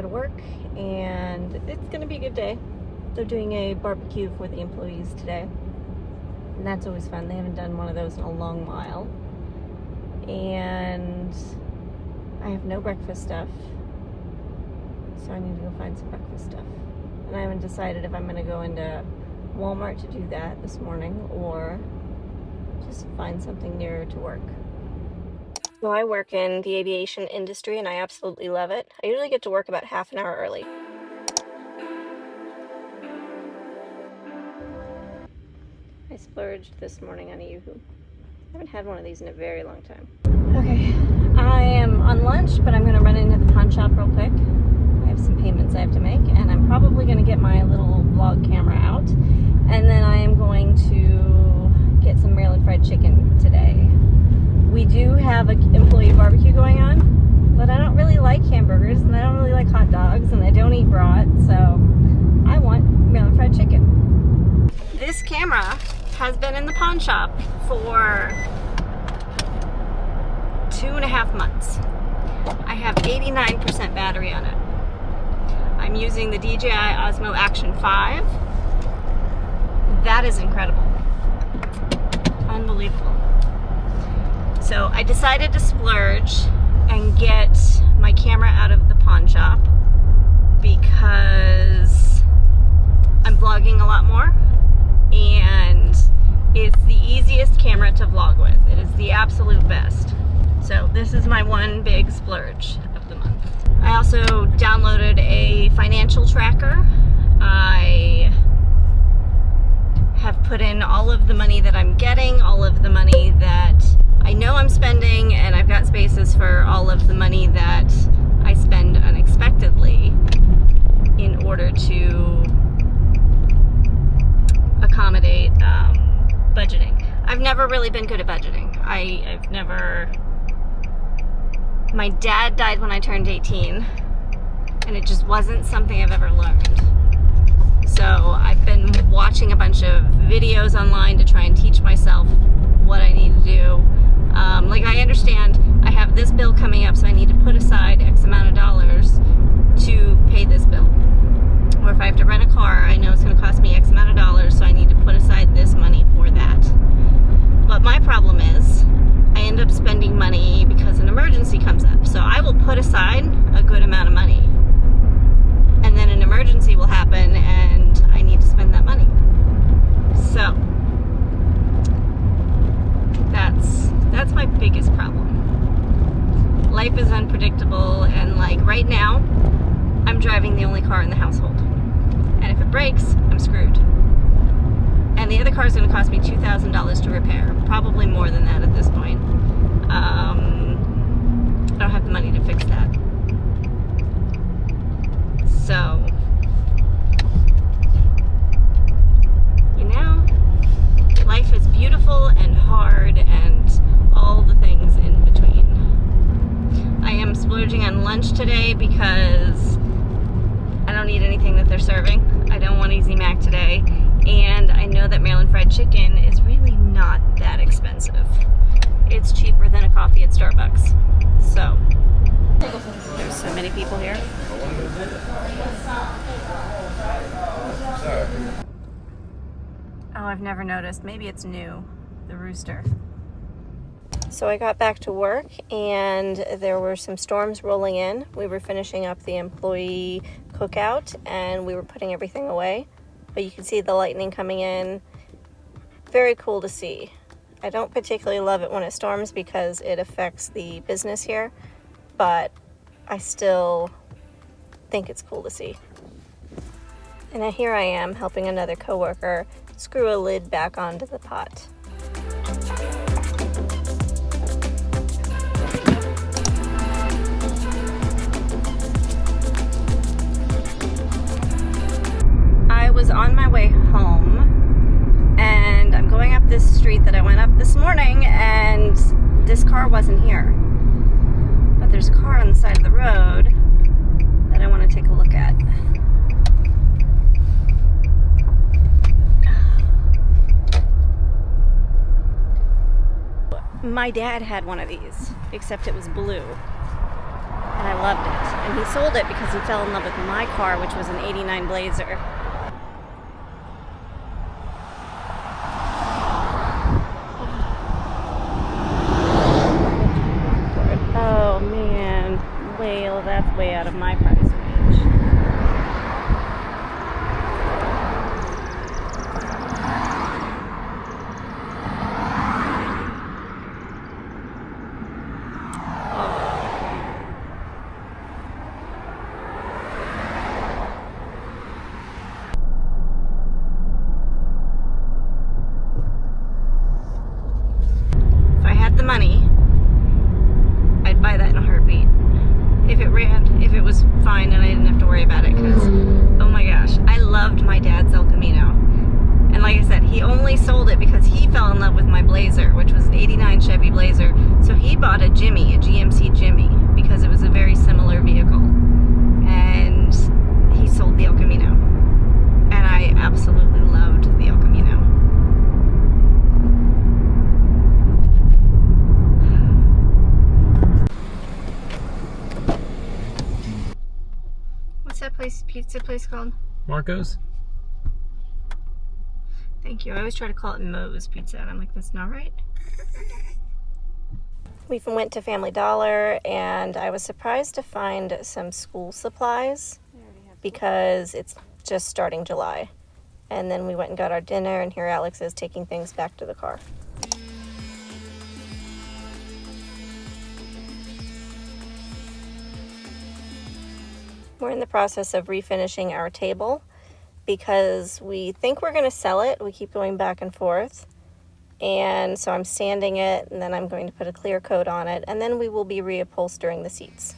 go to work, and it's gonna be a good day. They're doing a barbecue for the employees today, and that's always fun. They haven't done one of those in a long while. And I have no breakfast stuff, so I need to go find some breakfast stuff. And I haven't decided if I'm gonna go into Walmart to do that this morning or just find something nearer to work. So I work in the aviation industry and I absolutely love it. I usually get to work about half an hour early. I splurged this morning on a Yoo-hoo. I haven't had one of these in a very long time. Okay, I am on lunch, but I'm gonna run into the pawn shop real quick. I have some payments I have to make, and I'm probably gonna get my little vlog camera out, and then I am going to get some Maryland fried chicken today. We do have an employee barbecue going on, but I don't really like hamburgers, and I don't really like hot dogs, and I don't eat brat, so I want Maryland fried chicken. This camera has been in the pawn shop for 2.5 months. I have 89% battery on it. I'm using the DJI Osmo Action 5. That is incredible. Unbelievable. So I decided to splurge and get my camera out of the pawn shop because I'm vlogging a lot more, and it's the easiest camera to vlog with. It is the absolute best. So this is my one big splurge of the month. I also downloaded a financial tracker. I have put in all of the money that I'm getting, all of the money that I know I'm spending, and I've got spaces for all of the money that I spend unexpectedly in order to accommodate budgeting. I've never really been good at budgeting. I've never... My dad died when I turned 18, and it just wasn't something I've ever learned. So I've been watching a bunch of videos online to try and teach myself what I need to do. Like, I understand I have this bill coming up, so I need to put aside X amount of dollars to pay this bill. Or if I have to rent a car, I know it's going to cost me X amount of dollars, so I need to put aside this money for that. But my problem is, I end up spending money because an emergency comes up. So I will put aside a good amount of money, and then an emergency will happen and I need to spend that money. So that's my biggest problem. Life is unpredictable, and like right now, I'm driving the only car in the household. And if it breaks, I'm screwed. And the other car is going to cost me $2,000 to repair. Probably more than that at this point. I don't have the money to fix that. So, you know, life is beautiful and hard and all the things in between. I am splurging on lunch today because I don't need anything that they're serving. I don't want Easy Mac today. And I know that Maryland fried chicken is really not that expensive. It's cheaper than a coffee at Starbucks. So, there's so many people here. Oh, I've never noticed. Maybe it's new. The rooster. So I got back to work, and there were some storms rolling in. We were finishing up the employee cookout, and we were putting everything away. But you can see the lightning coming in. Very cool to see. I don't particularly love it when it storms because it affects the business here, but I still think it's cool to see. And here I am helping another coworker screw a lid back onto the pot. I was on my way home, and I'm going up this street that I went up this morning, and this car wasn't here. But there's a car on the side of the road that I want to take a look at. My dad had one of these, except it was blue. and I loved it. And he sold it because he fell in love with my car, which was an '89 Blazer. Oh man, that's way out of my price range. If I had the money, I'd buy that in a heartbeat. If it was fine and I didn't have to worry about it, because, oh my gosh, I loved my dad's El Camino. And like I said, he only sold it because he fell in love with my Blazer, which was an '89 Chevy Blazer. So he bought a Jimmy, a GMC Jimmy, because it was a very similar vehicle. And he sold the El Camino. And I absolutely loved the El Camino. What's that pizza place called? Marco's? Thank you. I always try to call it Moe's Pizza, and I'm like, that's not right. We went to Family Dollar, and I was surprised to find some school supplies because it's just starting July. And then we went and got our dinner, and here Alex is taking things back to the car. We're in the process of refinishing our table because we think we're going to sell it. We keep going back and forth. And so I'm sanding it, and then I'm going to put a clear coat on it, and then we will be reupholstering the seats.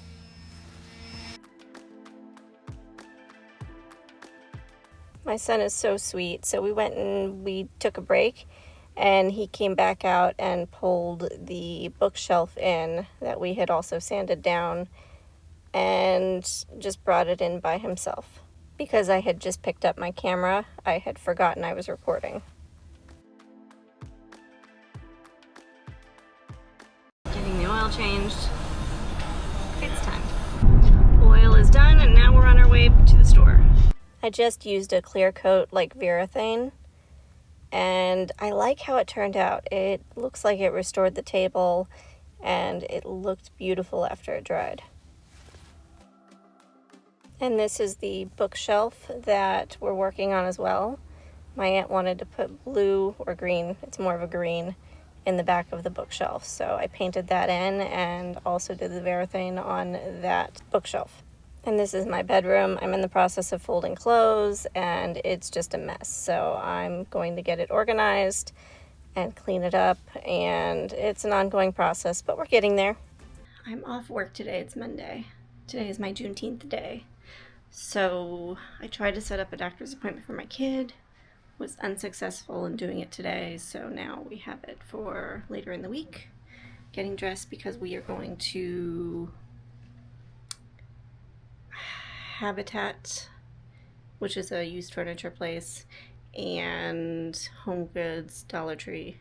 My son is so sweet. So we went and we took a break, and he came back out and pulled the bookshelf in that we had also sanded down and just brought it in by himself. Because I had just picked up my camera, I had forgotten I was recording. Getting the oil changed. It's time. Oil is done, and now we're on our way to the store. I just used a clear coat like Varathane, and I like how it turned out. It looks like it restored the table, and it looked beautiful after it dried. And this is the bookshelf that we're working on as well. My aunt wanted to put blue or green, it's more of a green, in the back of the bookshelf. So I painted that in and also did the Varathane on that bookshelf. And this is my bedroom. I'm in the process of folding clothes, and it's just a mess. So I'm going to get it organized and clean it up, and it's an ongoing process, but we're getting there. I'm off work today. It's Monday. Today is my Juneteenth day. So I tried to set up a doctor's appointment for my kid, was unsuccessful in doing it today, so now we have it for later in the week. Getting dressed because we are going to Habitat, which is a used furniture place, and Home Goods, Dollar Tree,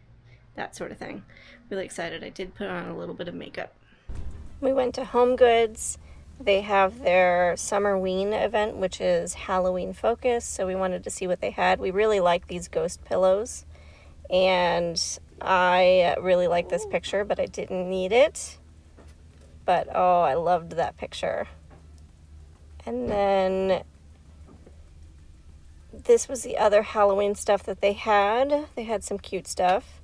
that sort of thing. Really excited. I did put on a little bit of makeup. We went to Home Goods. They have their Summerween event, which is Halloween focused, so we wanted to see what they had. We really like these ghost pillows, and I really like this picture, but I didn't need it. But oh, I loved that picture. And then this was the other Halloween stuff that they had. They had some cute stuff,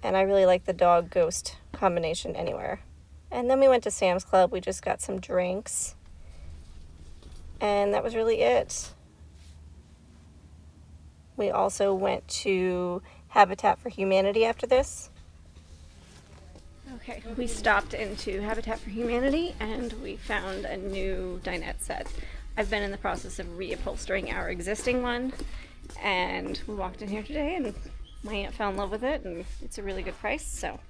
and I really like the dog ghost combination anywhere. And then we went to Sam's Club. We just got some drinks. And that was really it. We also went to Habitat for Humanity after this. Okay, we stopped into Habitat for Humanity and we found a new dinette set. I've been in the process of reupholstering our existing one, and we walked in here today and my aunt fell in love with it, and it's a really good price, so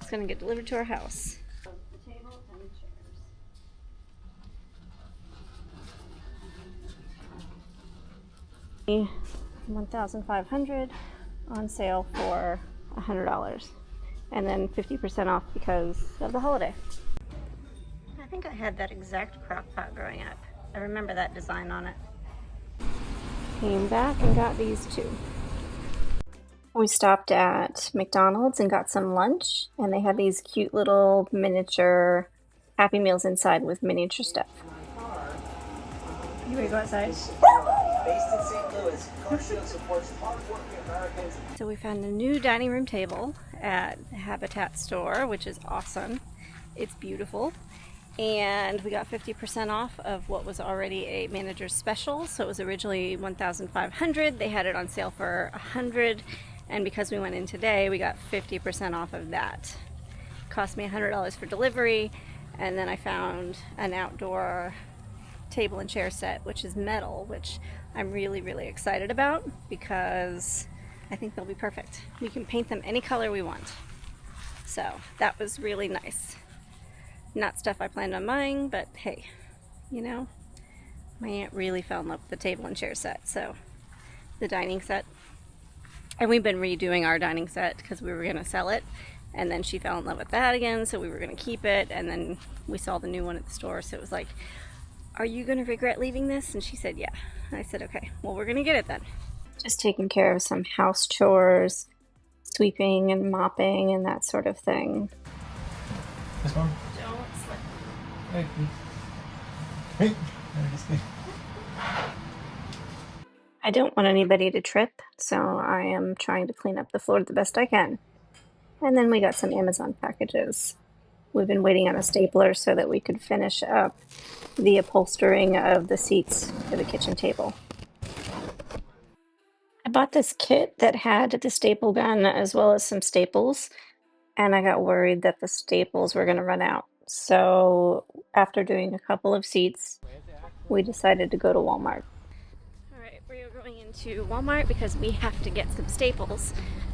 it's going to get delivered to our house. $1,500 on sale for $100, and then 50% off because of the holiday. think I had that exact crock pot growing up. I remember that design on it. Came back and got these two. We stopped at McDonald's and got some lunch, and they had these cute little miniature Happy Meals inside with miniature stuff. You ready to go outside? Based in St. Louis, CarShield supports hardworking Americans. So we found a new dining room table at the Habitat store, which is awesome. It's beautiful. And we got 50% off of what was already a manager's special. So it was originally $1,500. They had it on sale for $100. And because we went in today, we got 50% off of that. It cost me $100 for delivery. And then I found an outdoor table and chair set, which is metal, which I'm really, really excited about because I think they'll be perfect. We can paint them any color we want. So that was really nice. Not stuff I planned on buying, but hey, you know, my aunt really fell in love with the table and chair set, so the dining set. And we've been redoing our dining set because we were going to sell it, and then she fell in love with that again, so we were going to keep it, and then we saw the new one at the store, so it was like, are you going to regret leaving this? And she said, yeah. And I said, okay, well, we're going to get it then. Just taking care of some house chores, sweeping and mopping and that sort of thing. This one? Don't slip. Hey. Hey. I don't want anybody to trip, so I am trying to clean up the floor the best I can. And then we got some Amazon packages. We've been waiting on a stapler so that we could finish up the upholstering of the seats for the kitchen table. I bought this kit that had the staple gun as well as some staples, and I got worried that the staples were going to run out. So after doing a couple of seats, we decided to go to Walmart. All right, we are going into Walmart because we have to get some staples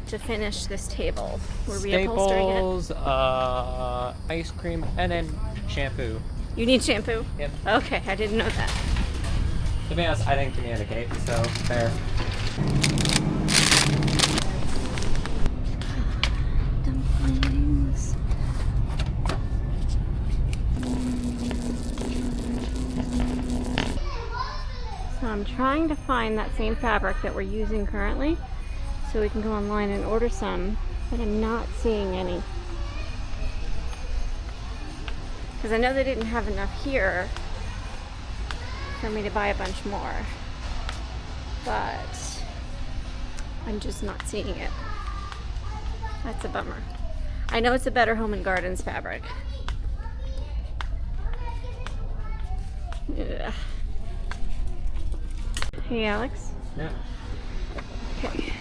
to finish this table. We're reupholstering it. Staples, ice cream, and then shampoo. You need shampoo? Yep. Okay, I didn't know that. To be honest, I didn't communicate, so fair. Dumplings. So I'm trying to find that same fabric that we're using currently so we can go online and order some, but I'm not seeing any. Because I know they didn't have enough here for me to buy a bunch more, but I'm just not seeing it. That's a bummer. I know it's a Better Home and Gardens fabric. Ugh. Hey, Alex. Yeah. Okay.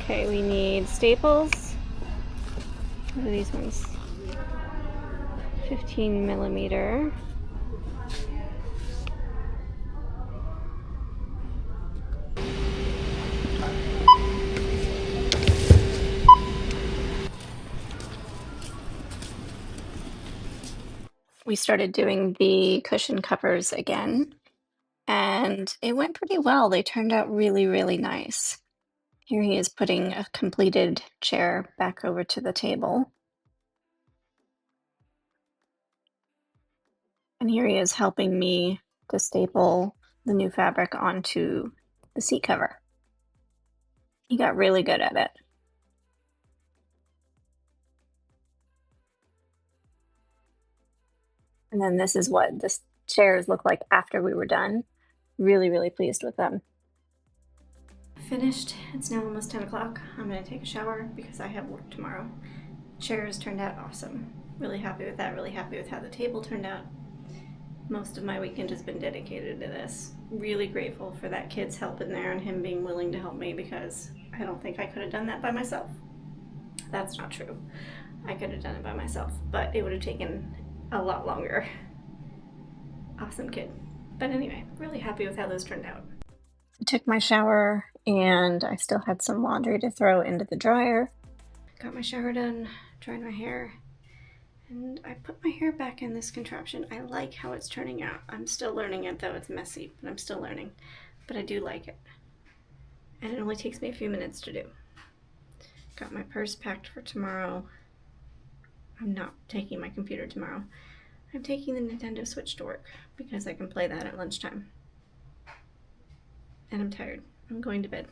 Okay, we need staples. What are these ones? 15 millimeter. We started doing the cushion covers again, and it went pretty well. They turned out really, really nice. Here he is putting a completed chair back over to the table. And here he is helping me to staple the new fabric onto the seat cover. He got really good at it. And then this is what the chairs look like after we were done. Really, really pleased with them. Finished. It's now almost 10 o'clock. I'm going to take a shower because I have work tomorrow. Chairs turned out awesome. Really happy with that. Really happy with how the table turned out. Most of my weekend has been dedicated to this. Really grateful for that kid's help in there and him being willing to help me because I don't think I could have done that by myself. That's not true. I could have done it by myself, but it would have taken a lot longer. Awesome kid. But anyway, really happy with how those turned out. I took my shower and I still had some laundry to throw into the dryer. Got my shower done, dried my hair, and I put my hair back in this contraption. I like how it's turning out. I'm still learning it though, it's messy, but I'm still learning. But I do like it. And it only takes me a few minutes to do. Got my purse packed for tomorrow. I'm not taking my computer tomorrow. I'm taking the Nintendo Switch to work because I can play that at lunchtime. And I'm tired. I'm going to bed.